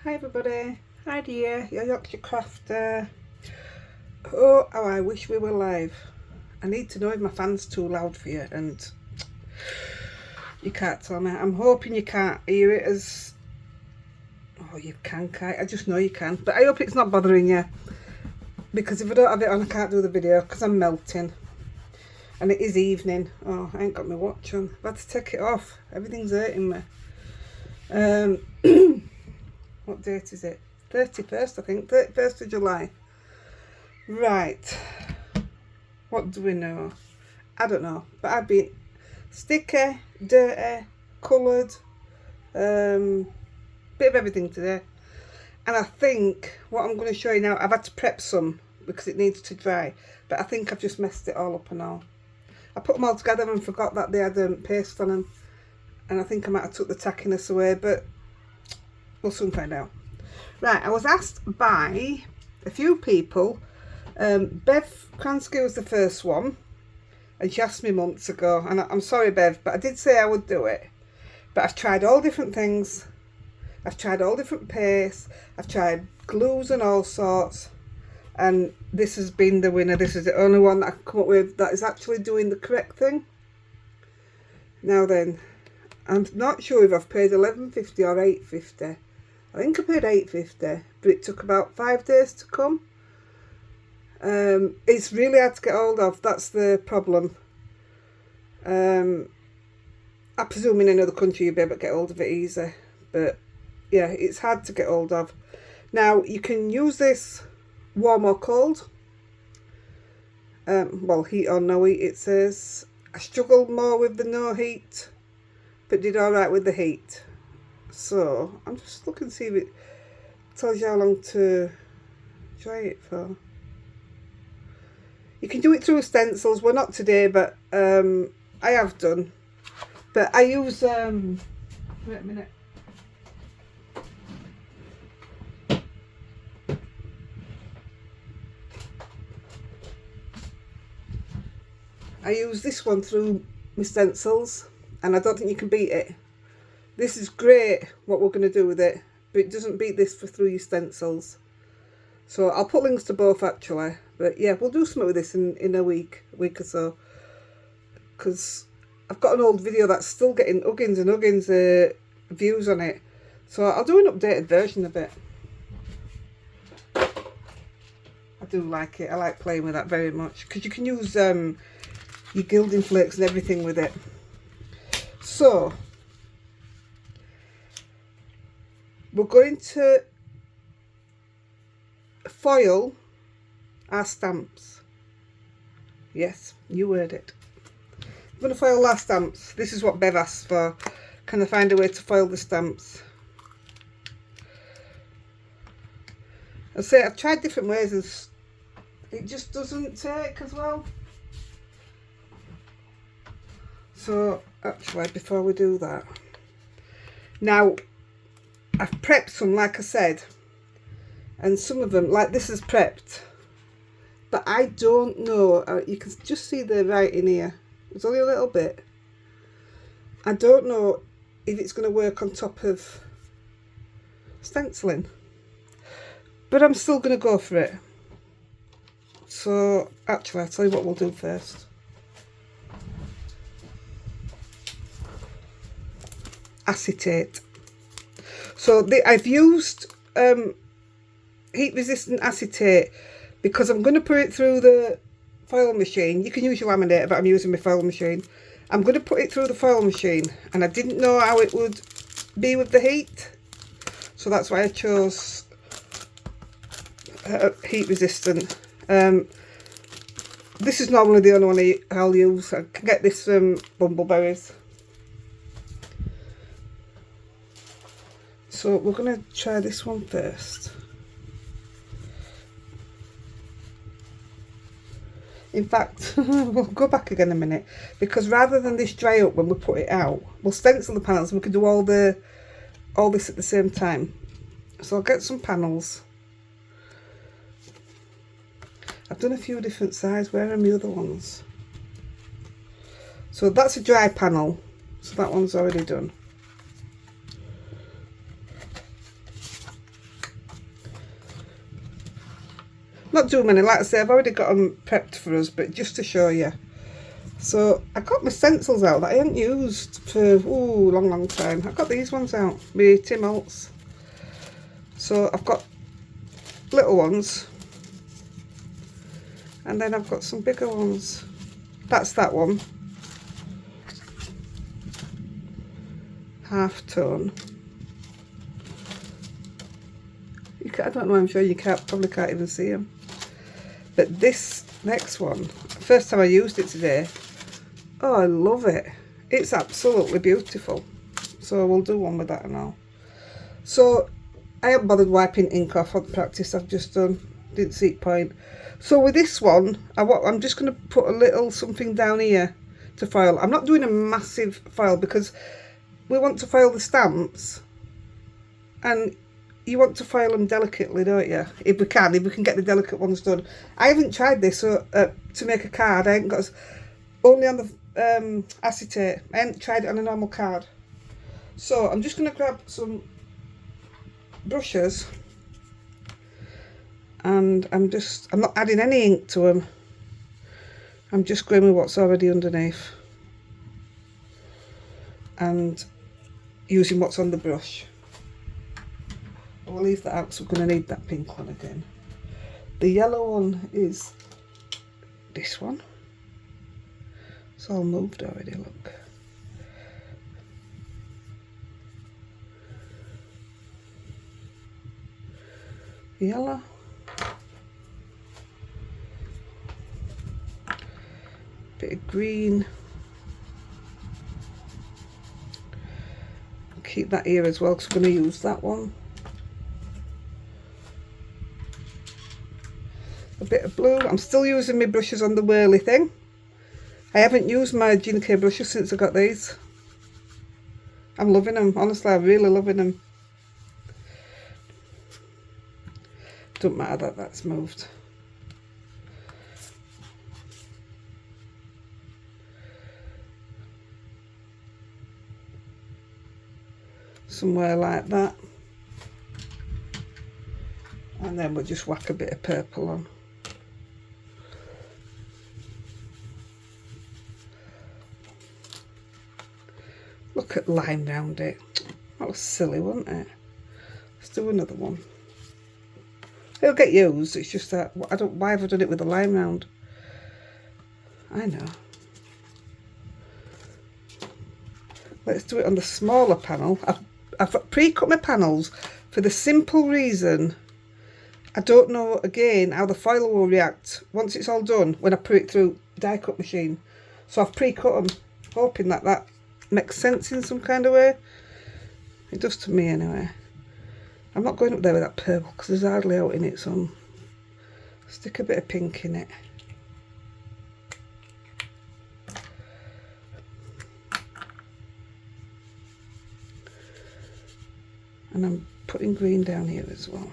Hi everybody, Heidi here, your Yorkshire crafter. Oh, how I wish we were live. I need to know if my fan's too loud for you, and you can't tell me. I'm hoping you can't hear it as... Oh, you can, can't. I just know you can. But I hope it's not bothering you, because if I don't have it on, I can't do the video because I'm melting. And it is evening. Oh, I ain't got my watch on. I've had to take it off. Everything's hurting me. What date is it? 31st, I think. 31st of July. Right. What do we know? I don't know. But I've been sticky, dirty, coloured, bit of everything today. And I think what I'm going to show you now, I've had to prep some because it needs to dry. But I think I've just messed it all up and all. I put them all together and forgot that they had paste on them. And I think I might have took the tackiness away, but we'll soon find out. Right, I was asked by a few people. Bev Kransky was the first one, and she asked me months ago, and I'm sorry Bev, but I did say I would do it. But I've tried all different things. I've tried all different pastes. I've tried glues and all sorts, and this has been the winner. This is the only one that I've come up with that is actually doing the correct thing. Now then, I'm not sure if I've paid £11.50 or £8.50. I think I paid £8.50, but it took about 5 days to come. It's really hard to get hold of. That's the problem. I presume in another country you'll be able to get hold of it easy, but yeah, it's hard to get hold of. Now you can use this warm or cold. Well, heat or no heat. It says I struggled more with the no heat, but did all right with the heat. So I'm just looking to see if it tells you how long to dry it for. You can do it through stencils. Well, not today, but I have done. But I use wait a minute. I use this one through my stencils, and I don't think you can beat it. This is great, what we're going to do with it, but it doesn't beat this for through your stencils. So I'll put links to both actually. But yeah, we'll do something with this in a week or so. Because I've got an old video that's still getting huggins and huggins views on it. So I'll do an updated version of it. I do like it. I like playing with that very much. Because you can use your gilding flakes and everything with it. So we're going to foil our stamps. Yes, you heard it. I'm going to foil our stamps. This is what Bev asked for. Can I find a way to foil the stamps? I say I've tried different ways and it just doesn't take as well. So actually, before we do that, now I've prepped some, like I said, and some of them, like this is prepped, but I don't know, you can just see the writing here, it's only a little bit. I don't know if it's going to work on top of stenciling, but I'm still going to go for it. So actually, I'll tell you what we'll do first. Acetate. So I've used heat resistant acetate because I'm going to put it through the foil machine. You can use your laminator, but I'm using my foil machine. I'm going to put it through the foil machine, and I didn't know how it would be with the heat, so that's why I chose heat resistant. This is normally the only one I'll use. I can get this from Bumbleberries. So we're going to try this one first. In fact, we'll go back again a minute, because rather than this dry up when we put it out, we'll stencil the panels and we can do all this at the same time. So I'll get some panels. I've done a few different sizes. Where are my other ones? So that's a dry panel, so that one's already done. Not too many, like I say, I've already got them prepped for us, but just to show you. So I got my stencils out that I haven't used for long time. I got these ones out, my Tim Holtz. So I've got little ones, and then I've got some bigger ones. That's that one, half tone. I don't know, I'm sure you probably can't even see them. But this next one, first time I used it today, oh, I love it. It's absolutely beautiful. So we'll do one with that and all. So I haven't bothered wiping ink off on the practice I've just done. Didn't see the point. So with this one, I'm just going to put a little something down here to foil. I'm not doing a massive foil because we want to foil the stamps, and you want to foil them delicately, don't you? If we can get the delicate ones done. I haven't tried this to make a card. I ain't got only on the acetate. I haven't tried it on a normal card. So I'm just going to grab some brushes, and I'm not adding any ink to them. I'm just going with what's already underneath and using what's on the brush. We'll leave that out because we're going to need that pink one again. The yellow one is this one. It's all moved already, look. Yellow. Bit of green. Keep that here as well because we're going to use that one. A bit of blue. I'm still using my brushes on the whirly thing. I haven't used my Gin K brushes since I got these. I'm loving them, honestly, I'm really loving them. Don't matter that that's moved. Somewhere like that. And then we'll just whack a bit of purple on. Look at line round it. That was silly, wasn't it? Let's do another one. It'll get used, it's just that why have I done it with a line round? I know. Let's do it on the smaller panel. I've pre-cut my panels for the simple reason I don't know again how the foil will react once it's all done when I put it through the die cut machine. So I've pre-cut them, hoping that that makes sense in some kind of way. It does to me anyway. I'm not going up there with that purple because there's hardly out in it, so I'll stick a bit of pink in it. And I'm putting green down here as well.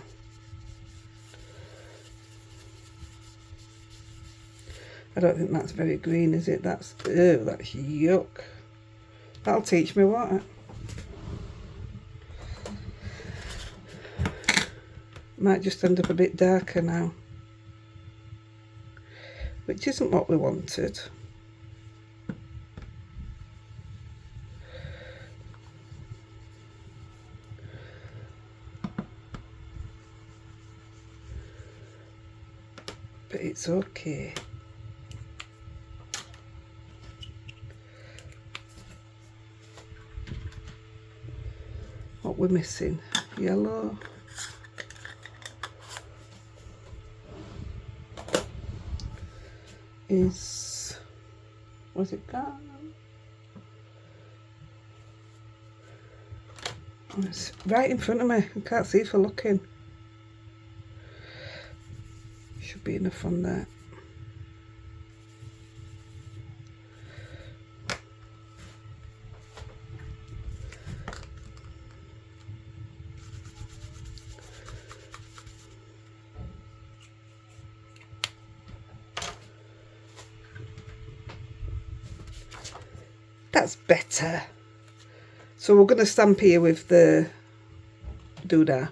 I don't think that's very green, is it? That's yuck. That'll teach me, won't it? Might just end up a bit darker now, which isn't what we wanted. But it's okay. What we're missing? Yellow. Was it gone? Oh, it's right in front of me. I can't see for looking. Should be enough on there. That's better. So we're going to stamp here with the doodah.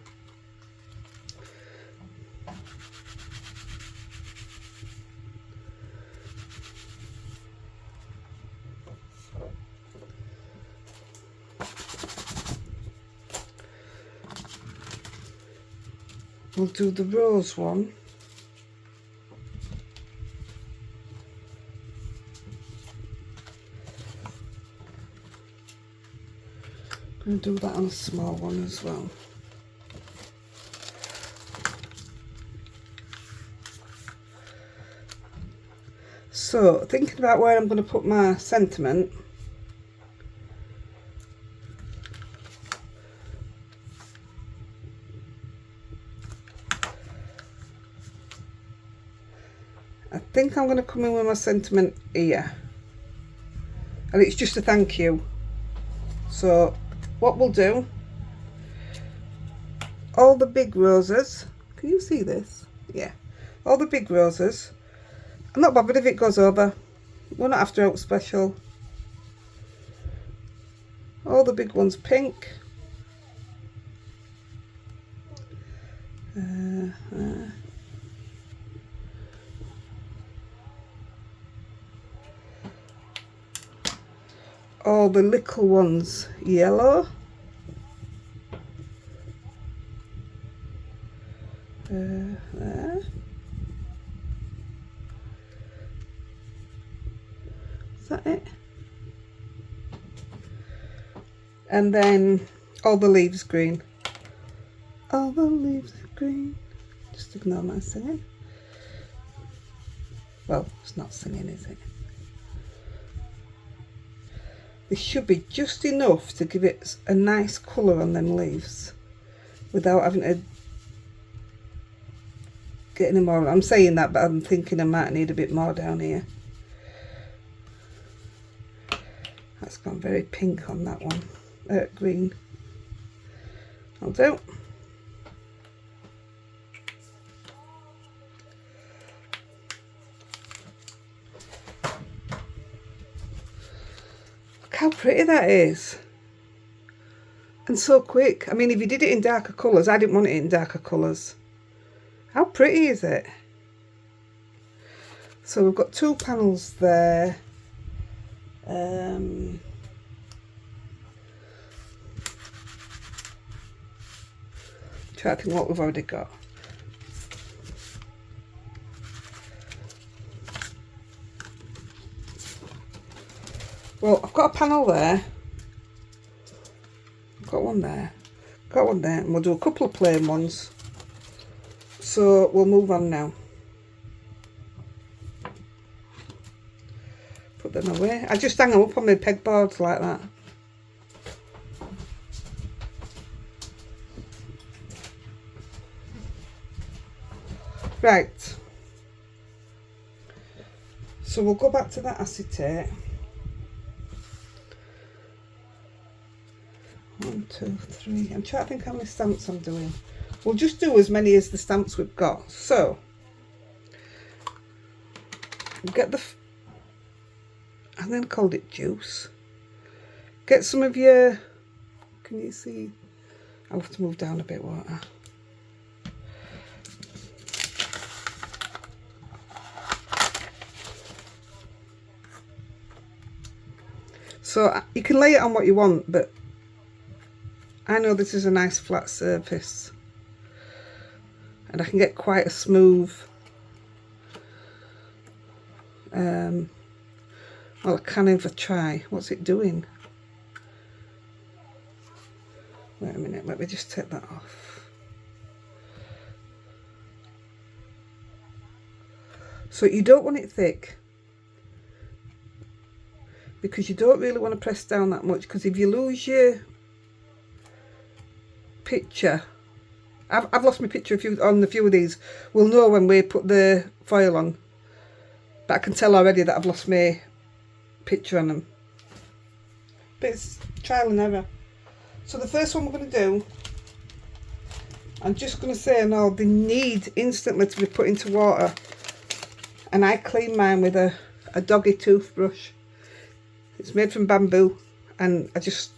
We'll do the rose one. I'm going to do that on a small one as well. So, thinking about where I'm going to put my sentiment, I think I'm going to come in with my sentiment here, and it's just a thank you. So what we'll do, all the big roses, can you see this? Yeah, all the big roses. I'm not bothered if it goes over, we're not after out special. All the big ones pink. All the little ones yellow. There. Is that it? And then all the leaves green. All the leaves green. Just ignore my singing. Well, it's not singing, is it? This should be just enough to give it a nice colour on them leaves without having to get any more. I'm saying that, but I'm thinking I might need a bit more down here. That's gone very pink on that one. Green. I'll do. Look how pretty that is. And so quick. I mean, if you did it in darker colours, I didn't want it in darker colours. How pretty is it? So we've got 2 panels there. Try to think what we've already got. Well, I've got a panel there. I've got one there. Got one there, and we'll do a couple of plain ones. So we'll move on now. Put them away. I just hang them up on my pegboards like that. Right. So we'll go back to that acetate. 1, 2, 3. I'm trying to think how many stamps I'm doing. We'll just do as many as the stamps we've got. So we'll get the, and then called it juice. Get some of your, can you see? I'll have to move down a bit, won't I? So you can lay it on what you want, but I know this is a nice flat surface. And I can get quite a smooth, well, I can if I try. What's it doing? Wait a minute, let me just take that off. So you don't want it thick, because you don't really want to press down that much, because if you lose your picture, I've lost my picture on a few of these. We'll know when we put the foil on, but I can tell already that I've lost my picture on them. But it's trial and error. So the first one we're going to do, I'm just going to say, no, they need instantly to be put into water, and I clean mine with a doggy toothbrush. It's made from bamboo, and I just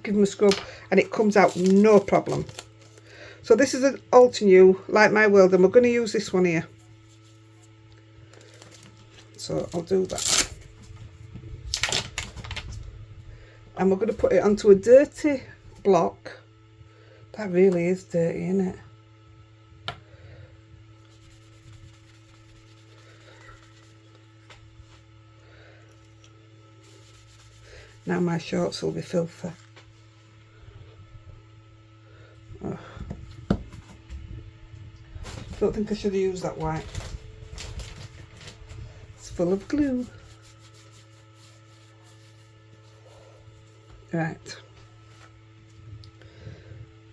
give them a scrub and it comes out no problem. So this is an Alter New, Like My World, and we're going to use this one here. So I'll do that. And we're going to put it onto a dirty block. That really is dirty, isn't it? Now my shorts will be filthy. Oh. Don't think I should have used that white. It's full of glue. Right.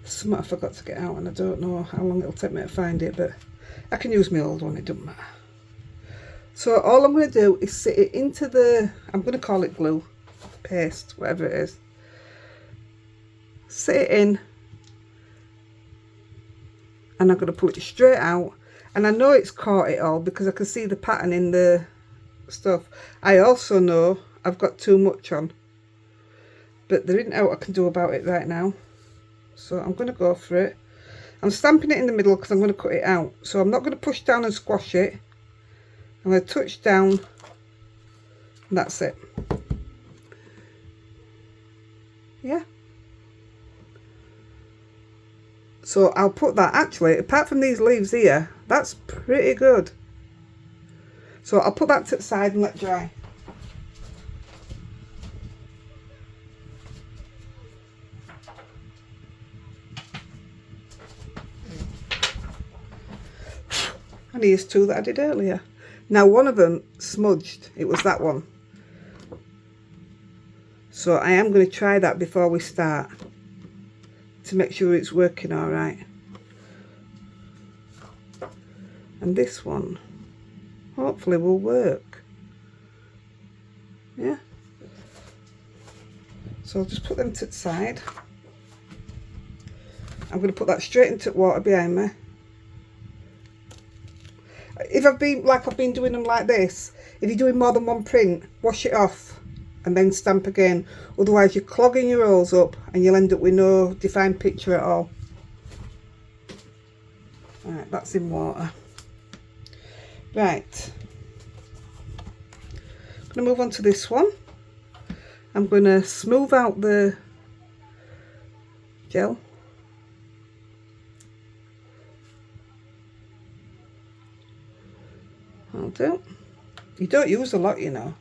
Something I forgot to get out and I don't know how long it'll take me to find it, but I can use my old one, it doesn't matter. So all I'm going to do is sit it into the, I'm going to call it glue, paste, whatever it is. Sit it in and I'm going to pull it straight out, and I know it's caught it all because I can see the pattern in the stuff. I also know I've got too much on, but there isn't out I can do about it right now. So I'm going to go for it. I'm stamping it in the middle because I'm going to cut it out. So I'm not going to push down and squash it. I'm going to touch down and that's it. Yeah. So I'll put that, actually, apart from these leaves here, that's pretty good. So I'll put that to the side and let dry. And here's two that I did earlier. Now one of them smudged, it was that one. So I am going to try that before we start to make sure it's working all right. And this one hopefully will work. Yeah. So I'll just put them to the side. I'm going to put that straight into water behind me. If I've been doing them like this, if you're doing more than one print, wash it off and then stamp again. Otherwise you're clogging your rolls up and you'll end up with no defined picture at all. Right, that's in water. Right, I'm going to move on to this one. I'm going to smooth out the gel. I'll do. You don't use a lot, you know.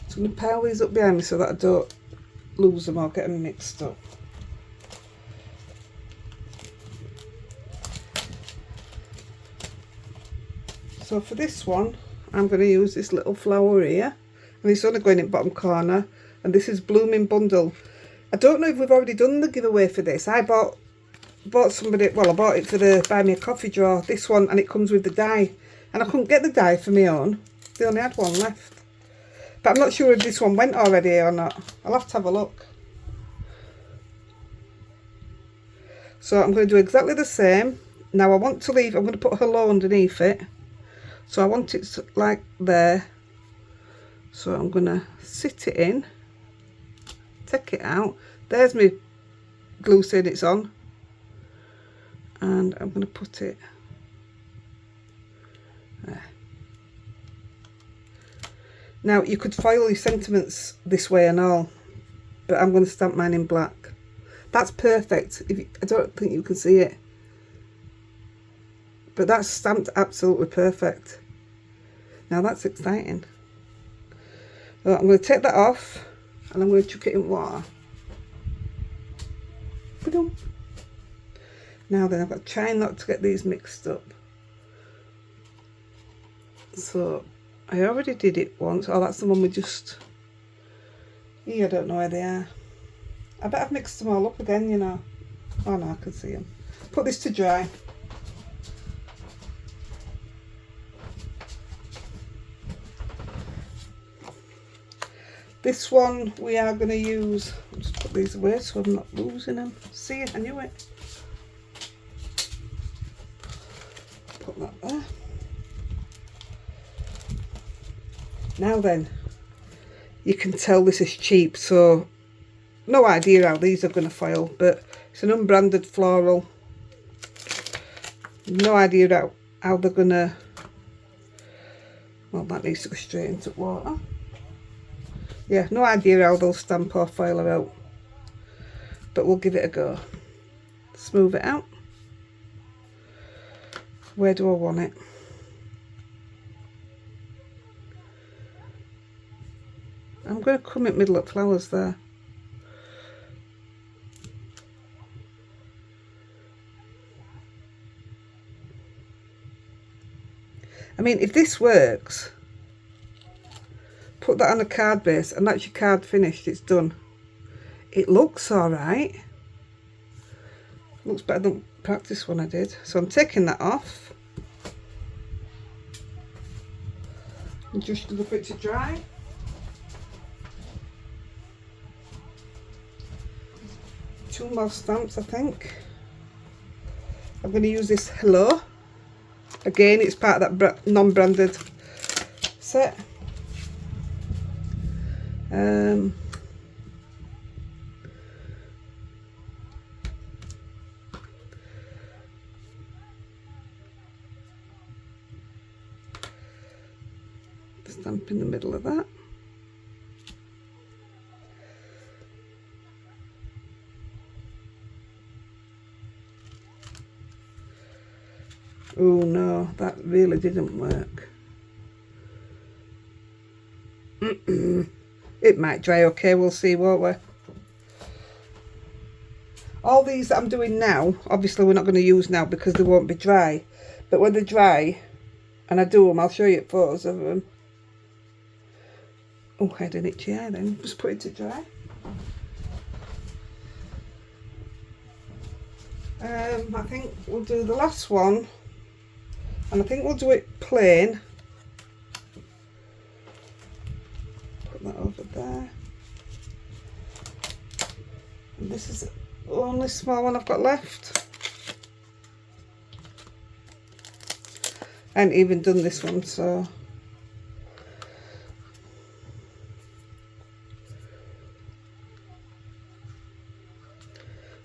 So I'm going to pile these up behind me so that I don't lose them or get them mixed up. So for this one, I'm going to use this little flower here, and it's only going in the bottom corner, and this is Blooming Bundle. I don't know if we've already done the giveaway for this. I bought somebody, well, I bought it for the Buy Me a Coffee drawer, this one, and it comes with the die, and I couldn't get the die for my own. They only had one left, but I'm not sure if this one went already or not. I'll have to have a look. So I'm going to do exactly the same. Now I want to leave, I'm going to put hello underneath it. So I want it like there. So I'm going to sit it in, take it out. There's my glue saying it's on. And I'm going to put it there. Now you could foil your sentiments this way and all, but I'm going to stamp mine in black. That's perfect. I don't think you can see it, but that's stamped absolutely perfect. Now that's exciting. So I'm going to take that off and I'm going to chuck it in water. Ba-dum. Now then, I've got to try not to get these mixed up. So I already did it once. Oh, that's the one we just... I don't know where they are. I bet I've mixed them all up again, you know. Oh no, I can see them. Put this to dry. This one we are going to use... I'll just put these away so I'm not losing them. See it, I knew it. Put that there. Now then, you can tell this is cheap, so no idea how these are going to foil, but it's an unbranded floral. No idea how they're going to... Well, that needs to go straight into water. Yeah, no idea how they'll stamp or foil her out, but we'll give it a go. Smooth it out. Where do I want it? I'm going to come in middle of flowers there. I mean, if this works, put that on a card base and that's your card finished, it's done. It looks alright. Looks better than practice one I did. So I'm taking that off. And just a little bit to dry. Two more stamps, I think. I'm going to use this Hello. Again, it's part of that non-branded set. Stamp in the middle of that. Oh no, that really didn't work. It might dry okay, we'll see, won't we? All these that I'm doing now, obviously we're not going to use now because they won't be dry. But when they're dry, and I do them, I'll show you photos of them. Oh, I had an itchy eye then, just put it to dry. I think we'll do the last one. And I think we'll do it plain. Put that over there. And this is the only small one I've got left. I haven't even done this one, so.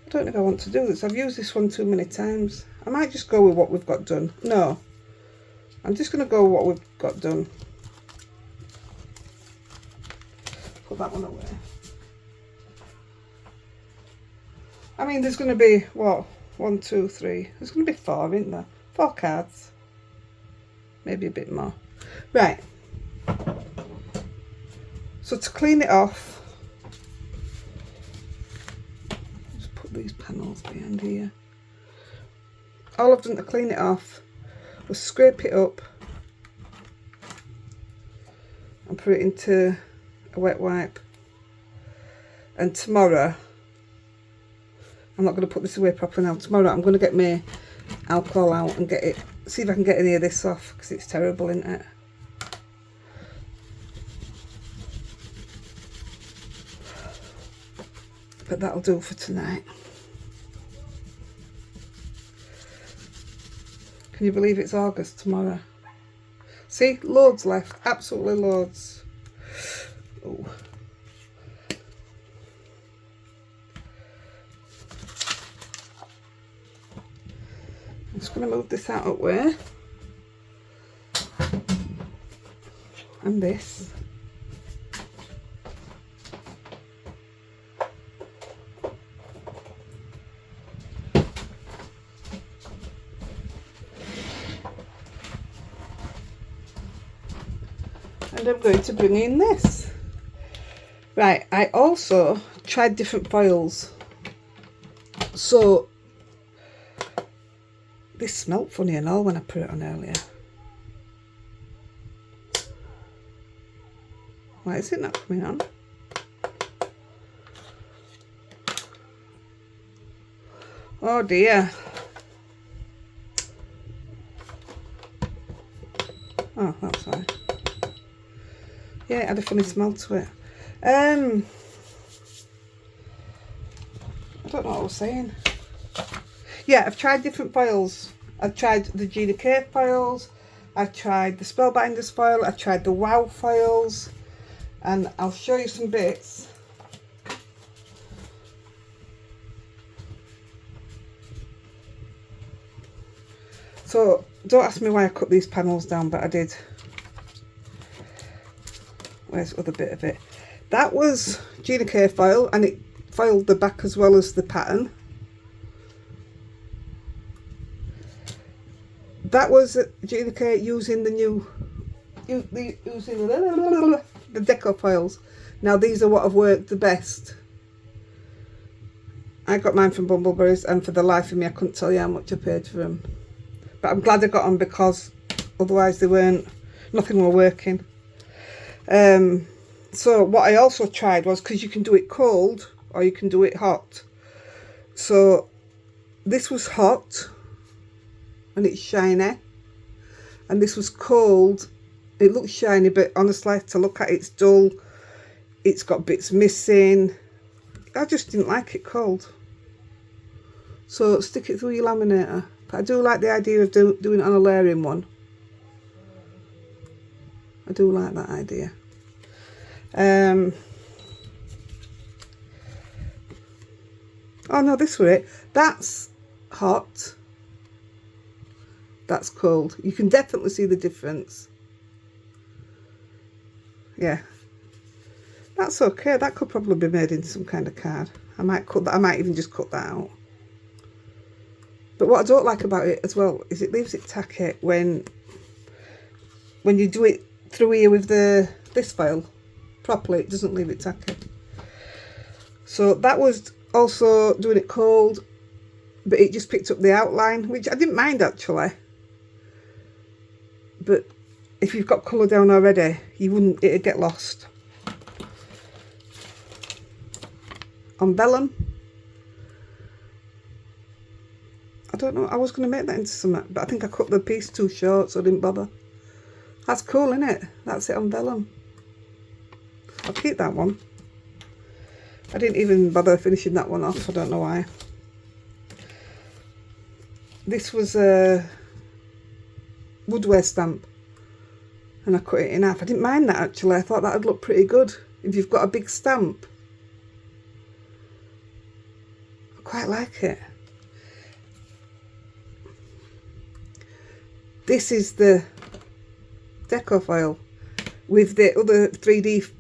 I don't think I want to do this. I've used this one too many times. I might just go with what we've got done. No. I'm just going to go with what we've got done. Put that one away. I mean, there's going to be, what? 1, 2, 3. There's going to be 4, isn't there? 4 cards. Maybe a bit more. Right. So to clean it off, just put these panels behind here. All I've done to clean it off was scrape it up and put it into a wet wipe. And tomorrow, I'm not going to put this away properly now. Tomorrow I'm going to get my alcohol out and get it, see if I can get any of this off, because it's terrible, isn't it? But that'll do for tonight. Can you believe it's August tomorrow? See, loads left, absolutely loads. Oh. I'm just going to move this out of the way. And this. And I'm going to bring in this. Right, I also tried different foils. So, this smelt funny and all when I put it on earlier. Why is it not coming on? Oh dear. Oh, that's fine. Yeah, it had a funny smell to it. I don't know what I was saying. Yeah, I've tried different foils. I've tried the Gina K foils. I've tried the Spellbinders foil. I've tried the Wow foils. And I'll show you some bits. So, don't ask me why I cut these panels down, but I did. Where's the other bit of it? That was Gina K foil, and it foiled the back as well as the pattern. That was Gina K using the new, using the deco foils. Now these are what have worked the best. I got mine from Bumbleberries, and for the life of me I couldn't tell you how much I paid for them. But I'm glad I got them, because otherwise nothing were working. So what I also tried was, because you can do it cold or you can do it hot. So this was hot and it's shiny, and this was cold. It looks shiny, but honestly, to look at it, it's dull. It's got bits missing. I just didn't like it cold. So stick it through your laminator. But I do like the idea of doing it on a layering one. I do like that idea. Oh no, this was it. That's hot. That's cold. You can definitely see the difference. Yeah. That's okay. That could probably be made into some kind of card. I might cut that. I might even just cut that out. But what I don't like about it as well is it leaves it tacky when you do it through here with this file properly. It doesn't leave it tacky. So that was also doing it cold, but it just picked up the outline, which I didn't mind actually. But if you've got colour down already, it'd get lost. On vellum, I don't know, I was going to make that into something, but I think I cut the piece too short, so I didn't bother. That's cool, isn't it? That's it on vellum. I'll keep that one. I didn't even bother finishing that one off, I don't know why. This was a woodware stamp, and I cut it in half. I didn't mind that actually. I thought that would look pretty good if you've got a big stamp. I quite like it. This is the deco file with the other 3D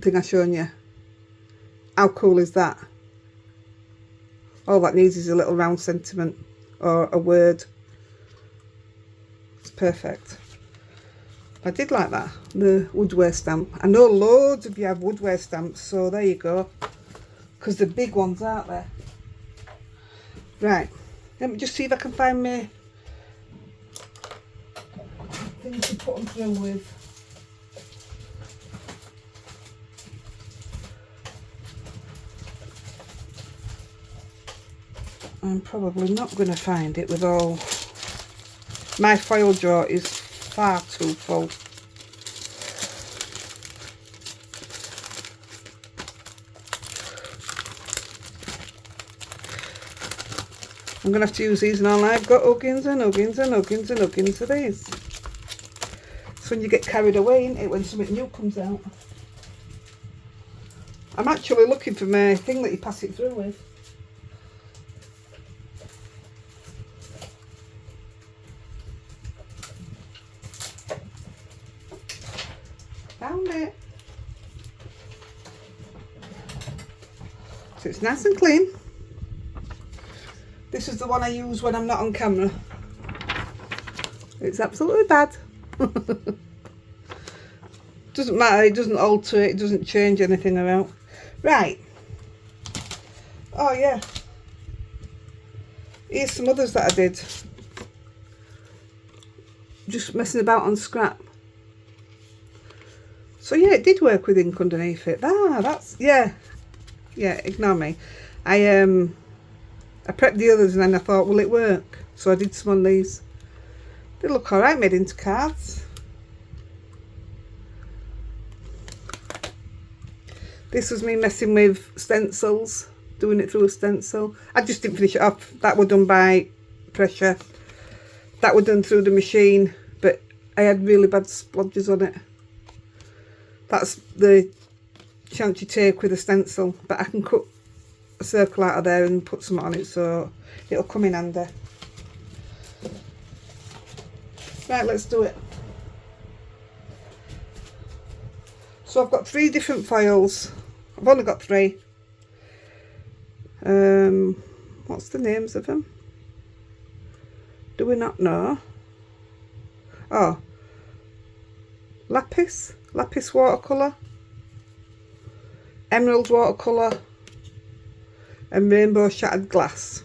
thing I shown you. How cool is that? All that needs is a little round sentiment or a word. It's perfect. I did like that, the woodware stamp. I know loads of you have woodware stamps, so there you go. Because the big ones, aren't there? Right, let me just see if I can find me things to put them through with. I'm probably not going to find it with all. My file drawer is far too full. I'm going to have to use these, and all I've got uggins and uggins and uggins and uggins of these. It's when you get carried away, isn't it, when something new comes out. I'm actually looking for my thing that you pass it through with. Found it. So it's nice and clean. This is the one I use when I'm not on camera. It's absolutely bad. Doesn't matter, it doesn't alter it, it doesn't change anything around. Right. Oh yeah. Here's some others that I did. Just messing about on scrap. So yeah, it did work with ink underneath it. That's, yeah, ignore me. I prepped the others and then I thought, will it work? So I did some on these. They look alright, made into cards. This was me messing with stencils, doing it through a stencil. I just didn't finish it off. That were done by pressure. That were done through the machine, but I had really bad splodges on it. That's the chance you take with a stencil, but I can cut a circle out of there and put some on it, so it'll come in handy. Right, let's do it. So I've got 3 different files. I've only got 3. What's the names of them? Do we not know? Oh, lapis watercolour, emerald watercolour and rainbow shattered glass.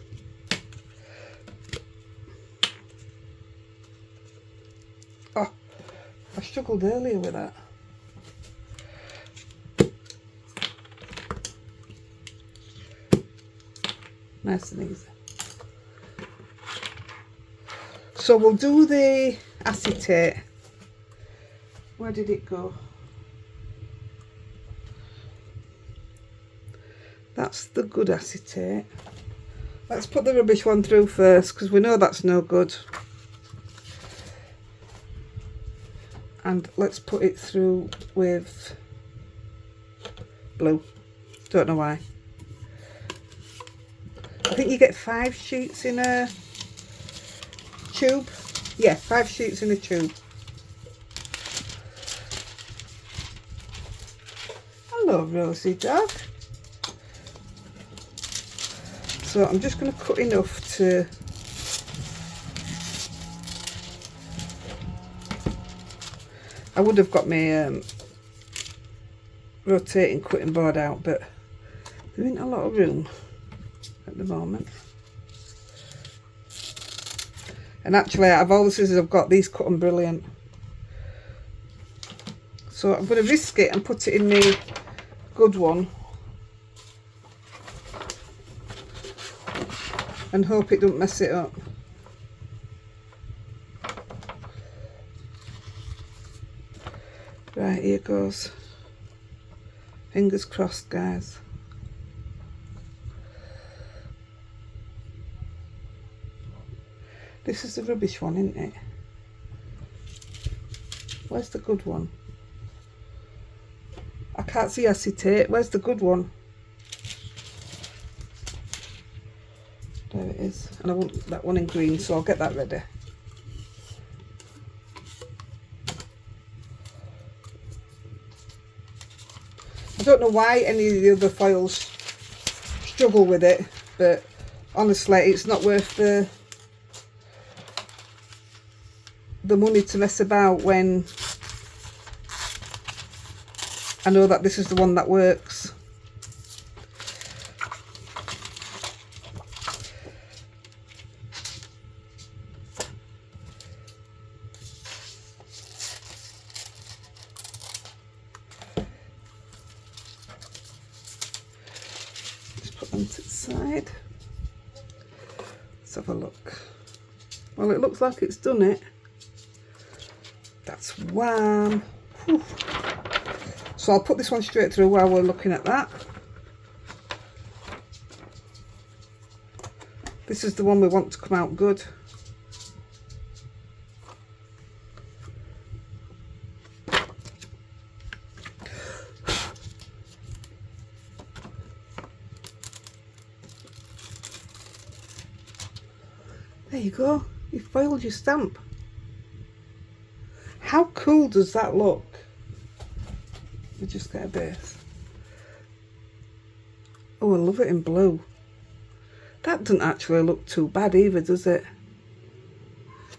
Oh, I struggled earlier with that. Nice and easy. So we'll do the acetate. Where did it go? That's the good acetate. Let's put the rubbish one through first, because we know that's no good. And let's put it through with blue. Don't know why. I think you get 5 sheets in a tube. Yeah, 5 sheets in a tube. Hello, Rosie dog. So I'm just going to cut enough to I would have got my rotating cutting board out, but there isn't a lot of room at the moment. And actually, out of all the scissors I've got, these cut them brilliant. So I'm going to risk it and put it in the good one and hope it don't mess it up. Right, here goes. Fingers crossed, guys. This is the rubbish one, isn't it? Where's the good one? I can't see acetate. Where's the good one? There it is. And I want that one in green, so I'll get that ready. I don't know why any of the other foils struggle with it, but honestly, it's not worth the money to mess about when I know that this is the one that works. Just put them to the side. Let's have a look. Well, it looks like it's done it. That's wham. Whew. So I'll put this one straight through while we're looking at that. This is the one we want to come out good. There you go. You foiled your stamp. How cool does that look? We just get a base. Oh, I love it in blue. That doesn't actually look too bad either, does it?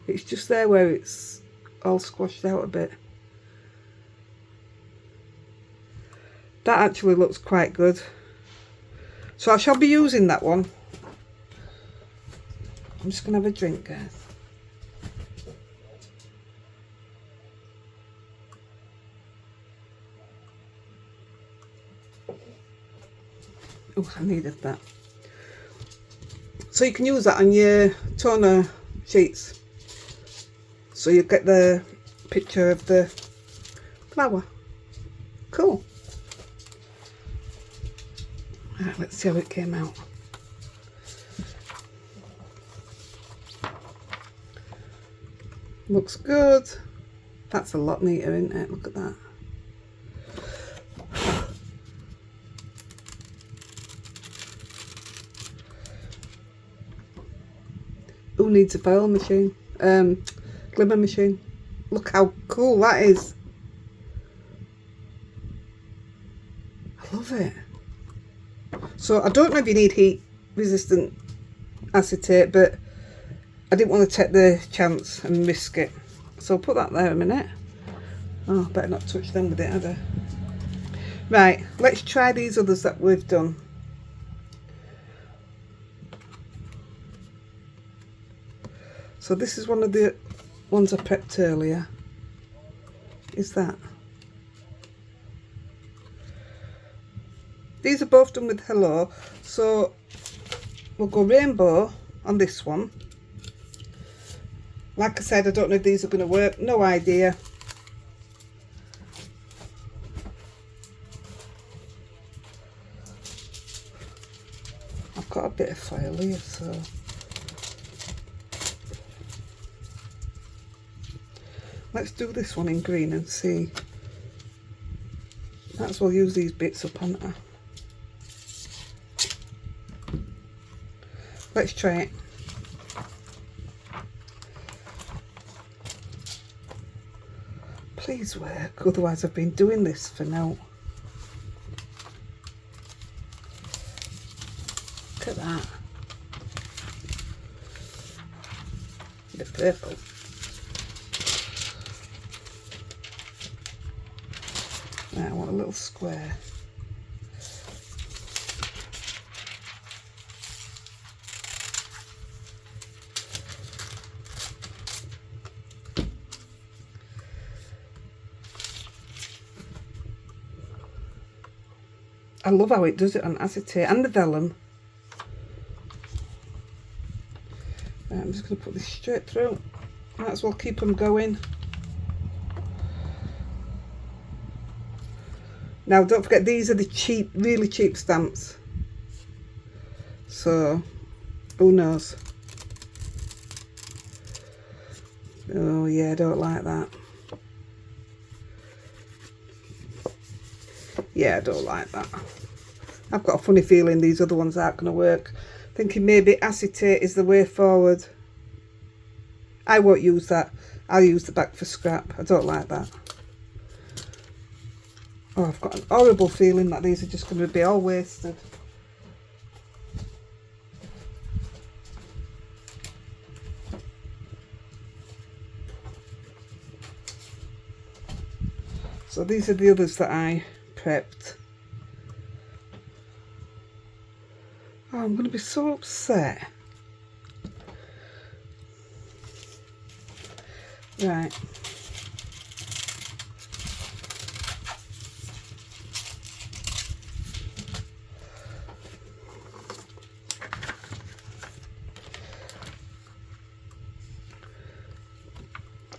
It's just there where it's all squashed out a bit. That actually looks quite good. So I shall be using that one. I'm just going to have a drink, guys. Oh, I needed that. So you can use that on your toner sheets. So you get the picture of the flower. Cool. Right, let's see how it came out. Looks good. That's a lot neater, isn't it? Look at that. Who needs a file machine? Glimmer machine. Look how cool that is. I love it. So I don't know if you need heat resistant acetate, but I didn't want to take the chance and risk it. So I'll put that there a minute. Oh, better not touch them with it, had I? Right, let's try these others that we've done. So this is one of the ones I prepped earlier. Is that? These are both done with hello, so we'll go rainbow on this one. Like I said, I don't know if these are going to work, no idea. I've got a bit of foil here, so let's do this one in green and see. Might as well use these bits up, haven't I? Let's try it. Please work, otherwise I've been doing this for now. Look at that. The purple. Right, I want a little square. I love how it does it on acetate and the vellum. Right, I'm just going to put this straight through. Might as well keep them going. Now don't forget, these are the cheap, really cheap stamps. So, who knows? Oh yeah, I don't like that. Yeah, I don't like that. I've got a funny feeling these other ones aren't going to work. Thinking maybe acetate is the way forward. I won't use that. I'll use the back for scrap. I don't like that. Oh, I've got an horrible feeling that these are just going to be all wasted. So these are the others that I prepped. Oh, I'm going to be so upset. Right.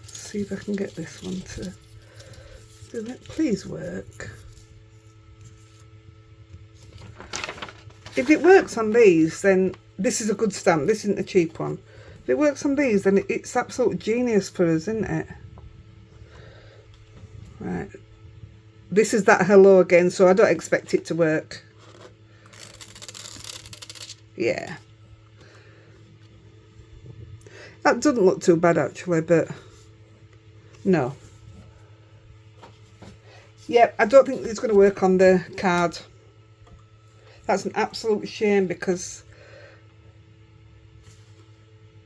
See if I can get this one to do it. Please work. If it works on these, then this is a good stamp. This isn't a cheap one. If it works on these, then it's absolute genius for us, isn't it? Right. This is that hello again, so I don't expect it to work. Yeah. That doesn't look too bad actually, but no. Yep, I don't think it's going to work on the card. That's an absolute shame because...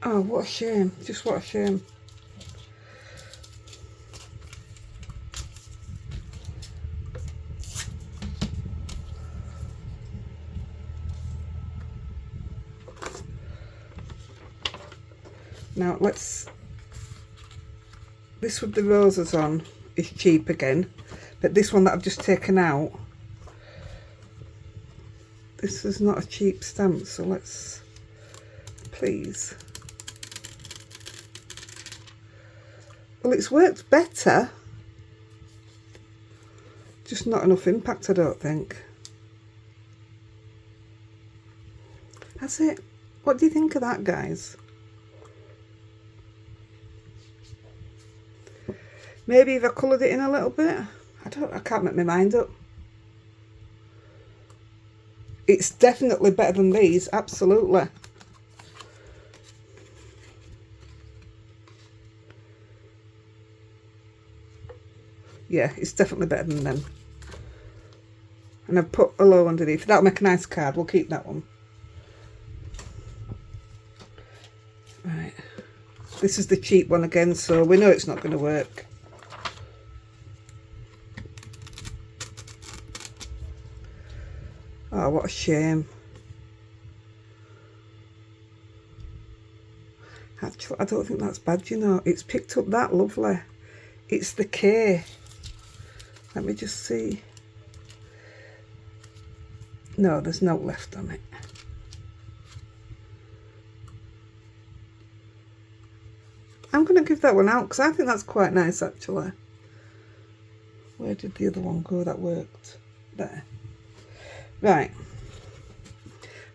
Oh, what a shame. Just what a shame. Now let's... This with the roses on is cheap again. But this one that I've just taken out, this is not a cheap stamp, so let's, please. Well, it's worked better. Just not enough impact, I don't think. That's it. What do you think of that, guys? Maybe if I coloured it in a little bit. I can't make my mind up. It's definitely better than these, absolutely. Yeah, it's definitely better than them. And I've put a low underneath. That'll make a nice card. We'll keep that one. Right. This is the cheap one again, so we know it's not going to work. shame. Actually, I don't think that's bad, you know. It's picked up that lovely. It's the K. Let me just see. No, there's no left on it. I'm going to give that one out because I think that's quite nice, actually. Where did the other one go that worked? There. Right.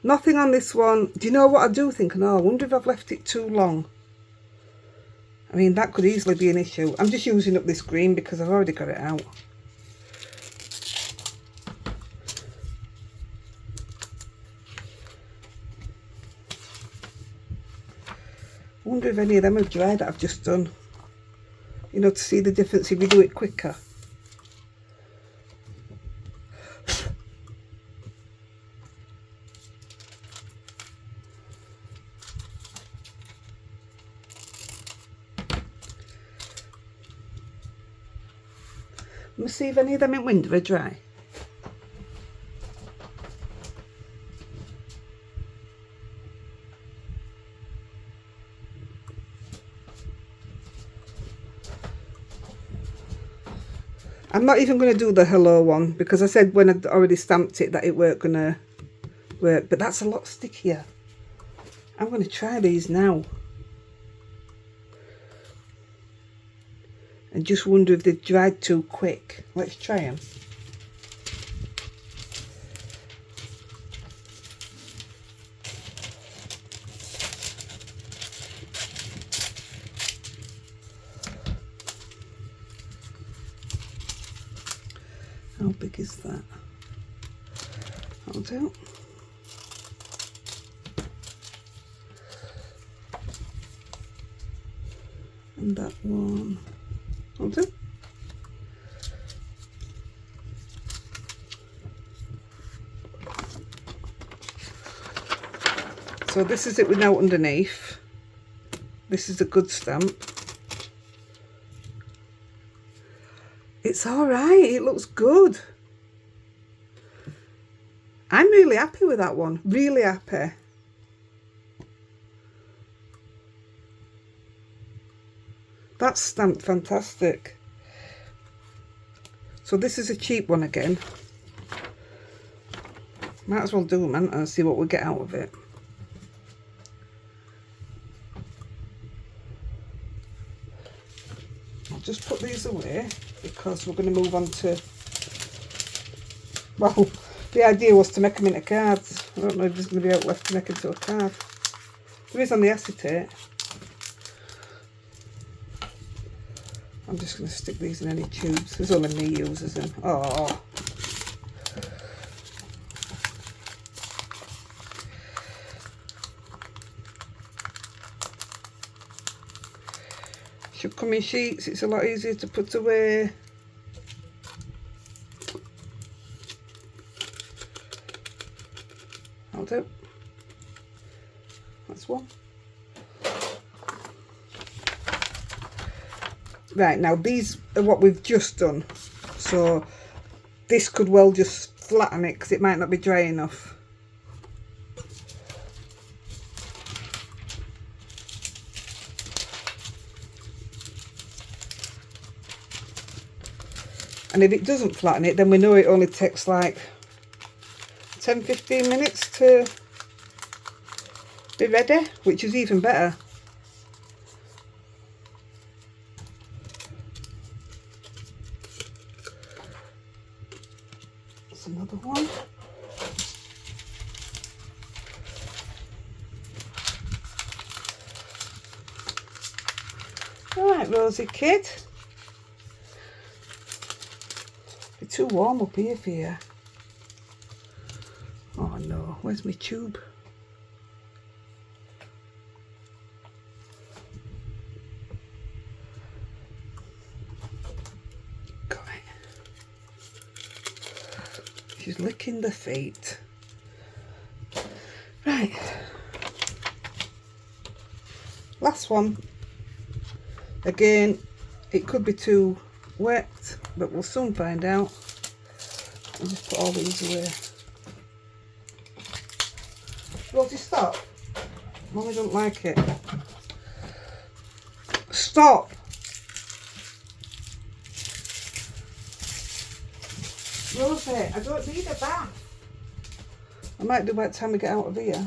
Nothing on this one. Do you know what I do think? No, I wonder if I've left it too long. I mean, that could easily be an issue. I'm just using up this green because I've already got it out. I wonder if any of them have dried that I've just done. You know, to see the difference if you do it quicker. Let me see if any of them in window are dry. I'm not even going to do the hello one because I said when I'd already stamped it that it weren't going to work, but that's a lot stickier. I'm going to try these now and just wonder if they've dried too quick. Let's try them. How big is that? That'll do. And that one. That'll do. So this is it without underneath. This is a good stamp. It's all right. It looks good. I'm really happy with that one. Really happy. That's stamped fantastic. So this is a cheap one again. Might as well do them and see what we get out of it. I'll just put these away because we're going to move on to, well, the idea was to make them into cards. I don't know if there's going to be out left to make into a card. There is on the acetate. I'm just going to stick these in any tubes. There's only me uses them. Oh. Should come in sheets. It's a lot easier to put away. I'll do. That's one. Right, now these are what we've just done. So this could well just flatten it because it might not be dry enough. And if it doesn't flatten it, then we know it only takes like 10-15 minutes to be ready, which is even better. That's another one. All right, Rosie Kid. It's too warm up here for you. Oh no, where's my tube? Got it. She's licking the feet. Right. Last one. Again, it could be too wet, but we'll soon find out. I'll just put all these away. Rosie, stop. Mommy don't like it. Stop. Rosie, I don't need a bath. I might do by the time we get out of here.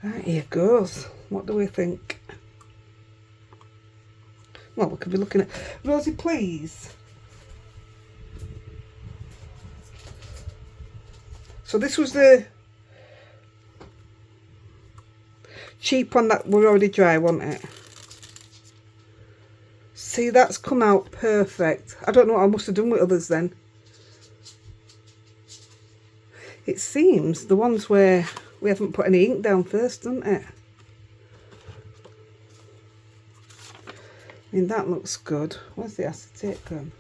Right, here goes. What do we think? Well, we could be looking at... Rosie, please. So this was the cheap one that were already dry, wasn't it? See, that's come out perfect. I don't know what I must have done with others then. It seems the ones where we haven't put any ink down first, doesn't it? I mean, that looks good. Where's the acetate gone?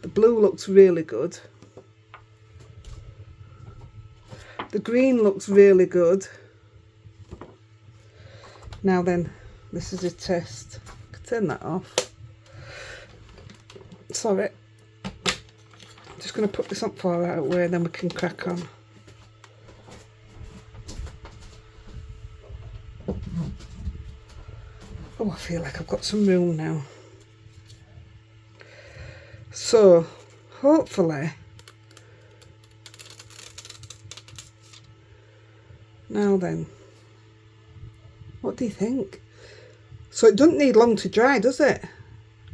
The blue looks really good. The green looks really good. Now then, this is a test. I can turn that off. Sorry. I'm just going to put this up far out of the way, then we can crack on. Oh, I feel like I've got some room now. So, hopefully, now then, what do you think? So it doesn't need long to dry, does it?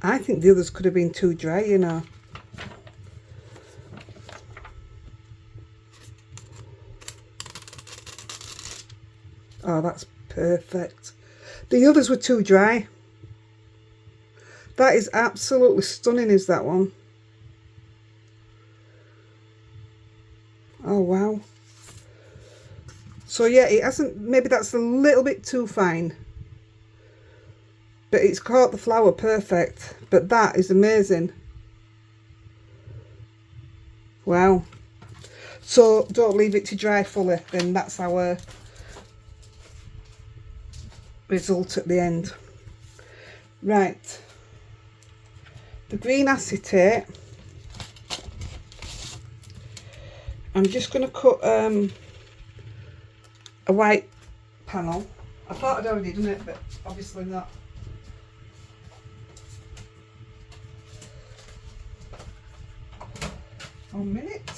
I think the others could have been too dry, you know. Oh, that's perfect. The others were too dry. That is absolutely stunning, is that one? Oh, wow. So yeah, it hasn't, maybe that's a little bit too fine. But it's caught the flower perfect. But that is amazing. Wow. So don't leave it to dry fully, then that's our result at the end. Right. The green acetate. I'm just going to cut a white panel. I thought I'd already done it, but obviously not. One minute.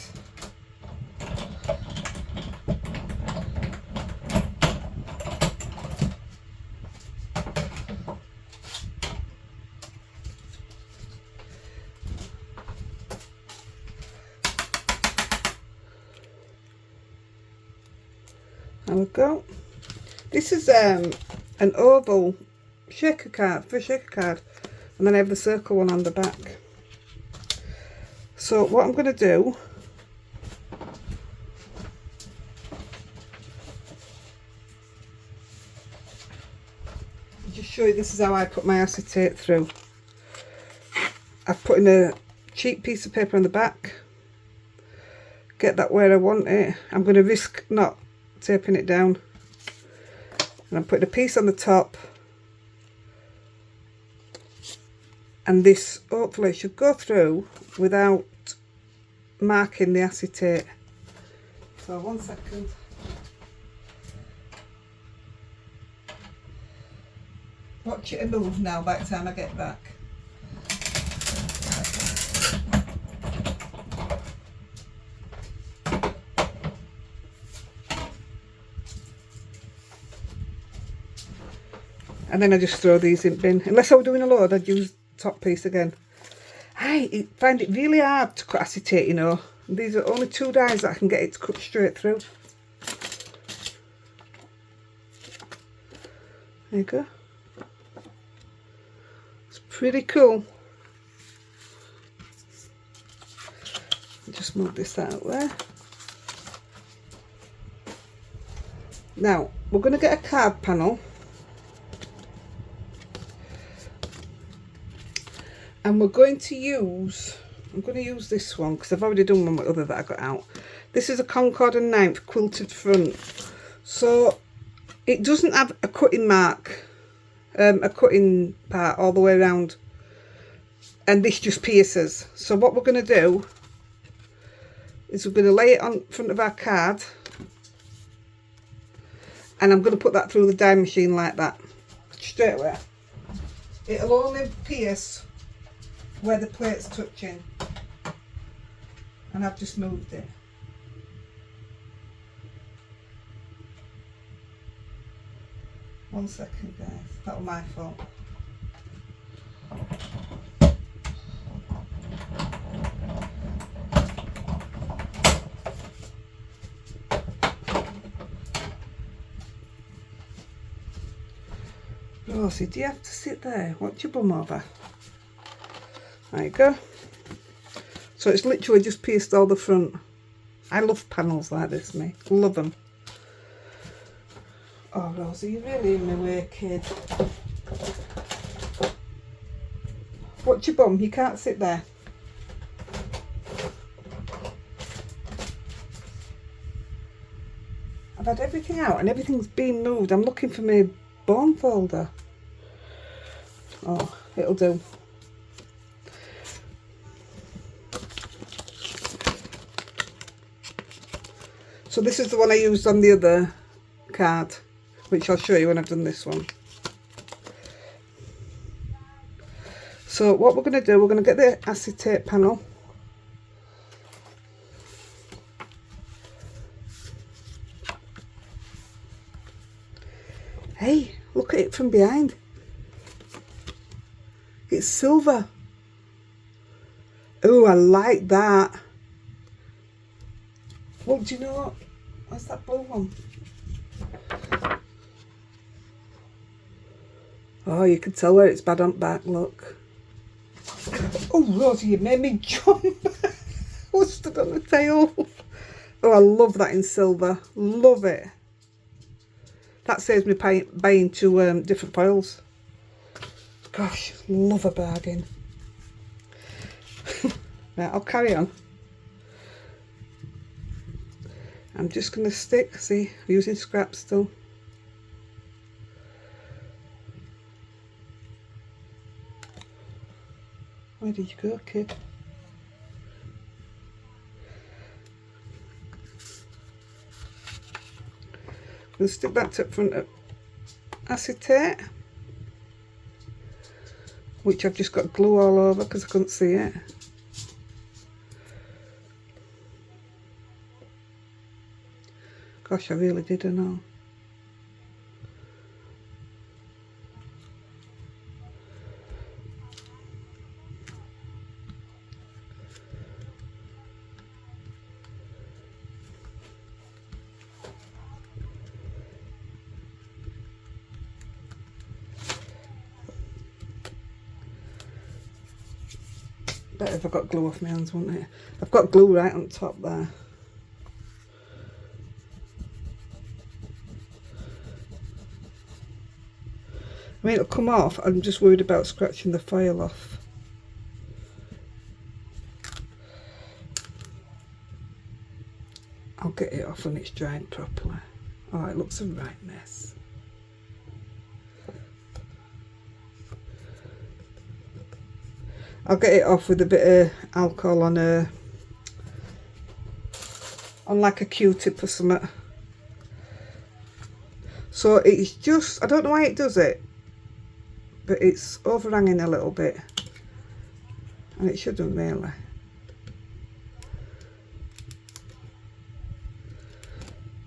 There we go. This is an oval shaker card, for a shaker card, and then I have the circle one on the back. So what I'm going to do, I'll just show you, this is how I put my acetate through. I've put in a cheap piece of paper on the back, get that where I want it. I'm going to risk not taping it down, and I'm putting a piece on the top, and this hopefully should go through without marking the acetate. So 1 second. Watch it move now by the time I get back. And then I just throw these in bin. Unless I were doing a load, I'd use the top piece again. I find it really hard to cut acetate, you know. These are only 2 dies that I can get it to cut straight through. There you go. It's pretty cool. Just move this out there. Now, we're going to get a card panel. And we're going to use, I'm going to use this one because I've already done one with other that I got out. This is a Concord and 9th quilted front. So it doesn't have a cutting mark a cutting part all the way around, and this just pierces. So what we're going to do is we're going to lay it on front of our card, and I'm going to put that through the die machine like that, straight away. It'll only pierce where the plate's touching, and I've just moved it. One second, guys, that was my fault. Rosie, do you have to sit there? Watch your bum over. There you go. So it's literally just pierced all the front. I love panels like this, me. Love them. Oh, Rosie, you're really in my way, kid. Watch your bum, you can't sit there. I've had everything out and everything's been moved. I'm looking for my bone folder. Oh, it'll do. So this is the one I used on the other card, which I'll show you when I've done this one. So what we're going to do, we're going to get the acetate panel. Hey, look at it from behind. It's silver. Oh, I like that. Well, do you know what? Where's that blue one? Oh, you can tell where it's bad on back, look. Oh, Rosie, you made me jump. I stood on the tail. Oh, I love that in silver. Love it. That saves me buying two different foils. Gosh, love a bargain. Right, I'll carry on. I'm just going to stick, see, I'm using scraps still. Where did you go, kid? I'm going to stick that to the front of acetate, which I've just got glue all over because I couldn't see it. Gosh, I really didn't know. Better if I got glue off my hands, wouldn't it? I've got glue right on top there. I mean, it'll come off. I'm just worried about scratching the foil off. I'll get it off when it's dried properly. Oh, it looks a right mess. I'll get it off with a bit of alcohol on like a Q-tip or something. So it's just, I don't know why it does it, but it's overhanging a little bit, and it shouldn't really.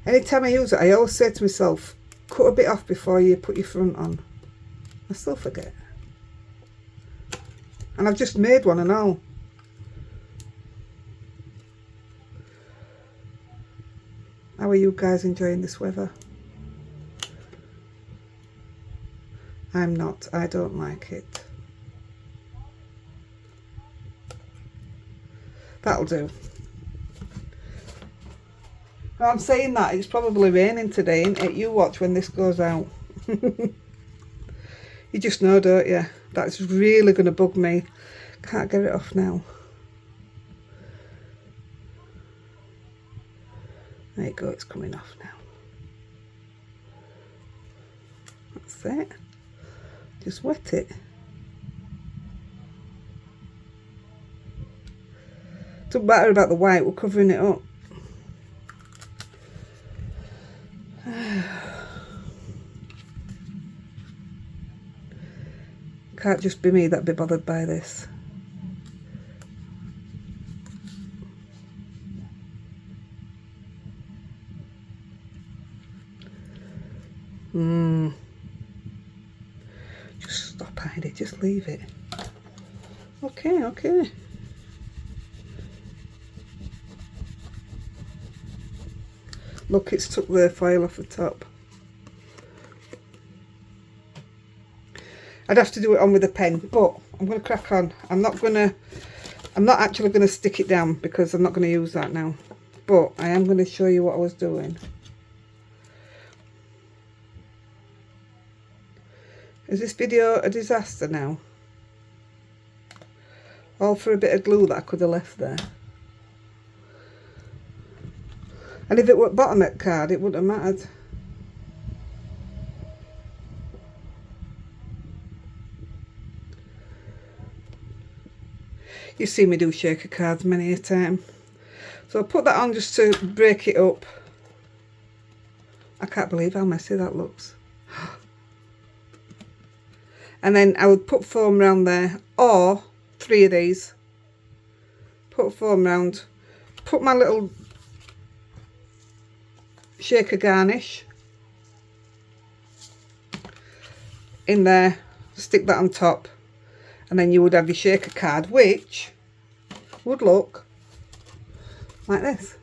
Anytime I use it, I always say to myself, cut a bit off before you put your front on. I still forget. And I've just made one and all. How are you guys enjoying this weather? I'm not. I don't like it. That'll do. Now, I'm saying that, it's probably raining today, isn't it? You watch when this goes out. You just know, don't you? That's really going to bug me. Can't get it off now. There you go, it's coming off now. That's it. Just wet it. Doesn't matter about the white, we're covering it up. Can't just be me that'd be bothered by this. Just stop, Heidi, just leave it. Okay, okay. Look, it's took the foil off the top. I'd have to do it on with a pen, but I'm going to crack on. I'm not actually going to stick it down because I'm not going to use that now. But I am going to show you what I was doing. Is this video a disaster now? All for a bit of glue that I could have left there. And if it were bottom at card, it wouldn't have mattered. You've seen me do shaker cards many a time. So I'll put that on just to break it up. I can't believe how messy that looks. And then I would put foam around there, or 3 of these. Put foam round. Put my little shaker garnish in there. Stick that on top. And then you would have your shaker card, which would look like this.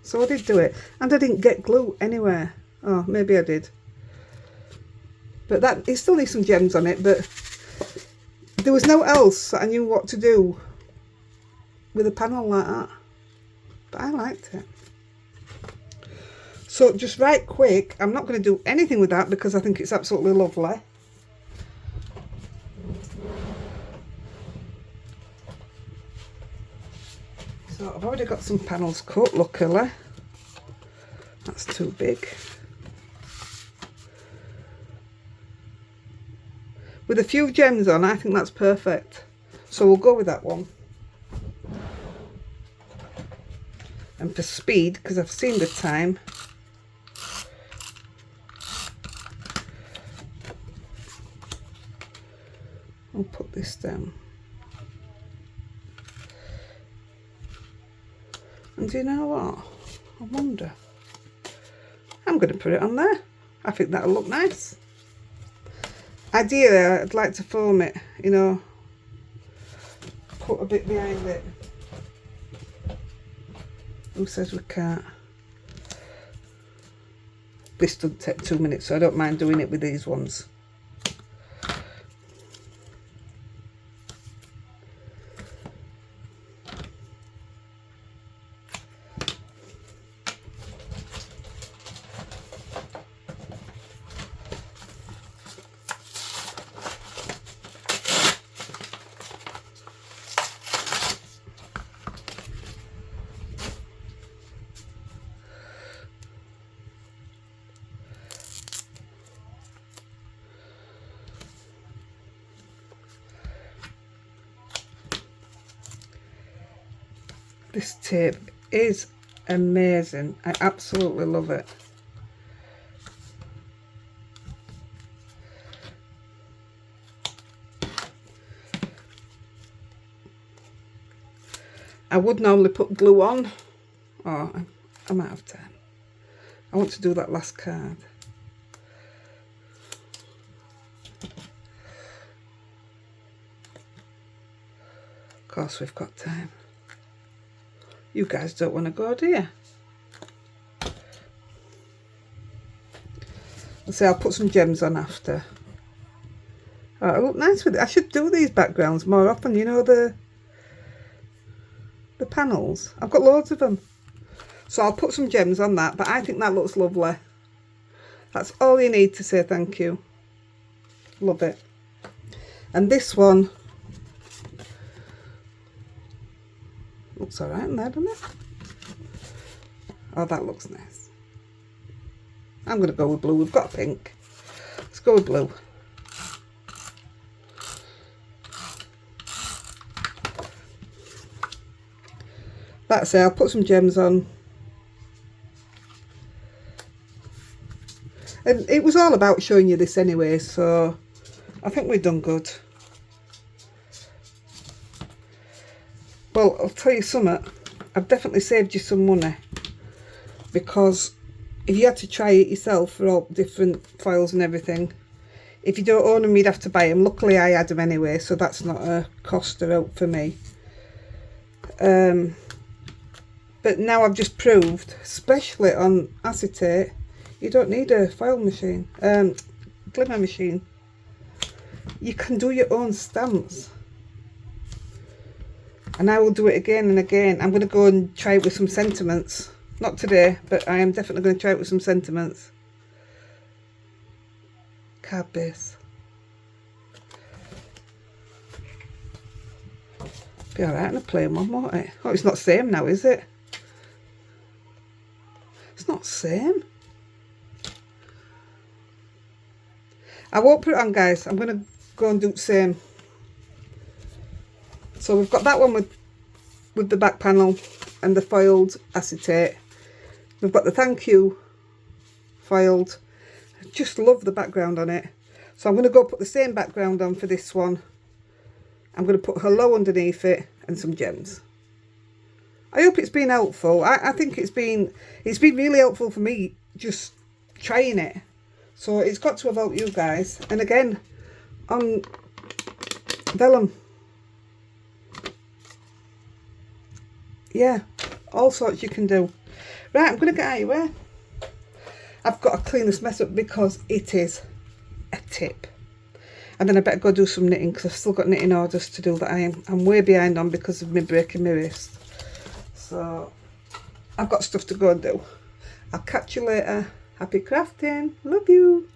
So I did do it. And I didn't get glue anywhere. Oh, maybe I did. But that, it still needs some gems on it, but there was no else that I knew what to do with a panel like that. But I liked it. So just right quick, I'm not going to do anything with that because I think it's absolutely lovely. So I've already got some panels cut, luckily. That's too big. With a few gems on, I think that's perfect. So we'll go with that one. And for speed, because I've seen the time, I'll put this down. And do you know what? I wonder. I'm going to put it on there. I think that'll look nice. Ideally, I'd like to foam it, you know, put a bit behind it. Who says we can't? This doesn't take 2 minutes, so I don't mind doing it with these ones. This tape is amazing. I absolutely love it. I would normally put glue on. Oh, I might have time. I want to do that last card. Of course we've got time. You guys don't want to go, do you? I'll say I'll put some gems on after. Oh, it look nice with it. I should do these backgrounds more often, you know, the panels. I've got loads of them. So I'll put some gems on that, but I think that looks lovely. That's all you need to say thank you. Love it. And this one looks alright in there, doesn't it? Oh, that looks nice. I'm going to go with blue. We've got pink. Let's go with blue. That's it, I'll put some gems on. And it was all about showing you this anyway, so I think we've done good. Well, I'll tell you something, I've definitely saved you some money, because if you had to try it yourself for all different foils and everything, if you don't own them, you'd have to buy them. Luckily I had them anyway, so that's not a cost or out for me. But now I've just proved, especially on acetate, you don't need a foil machine, glimmer machine. You can do your own stamps. And I will do it again and again. I'm going to go and try it with some sentiments. Not today, but I am definitely going to try it with some sentiments. Card base. Be alright in a plain one, won't it? Oh, it's not the same now, is it? It's not the same. I won't put it on, guys. I'm going to go and do the same. So we've got that one with the back panel and the foiled acetate. We've got the thank you foiled. I just love the background on it. So I'm going to go put the same background on for this one. I'm going to put hello underneath it and some gems. I hope it's been helpful. I think it's been really helpful for me just trying it. So it's got to have helped you guys. And again, on vellum. Yeah, all sorts you can do. Right, I'm going to get out of your way. I've got to clean this mess up because it is a tip. And then I better go do some knitting because I've still got knitting orders to do that I'm way behind on because of me breaking my wrist. So I've got stuff to go and do. I'll catch you later. Happy crafting. Love you.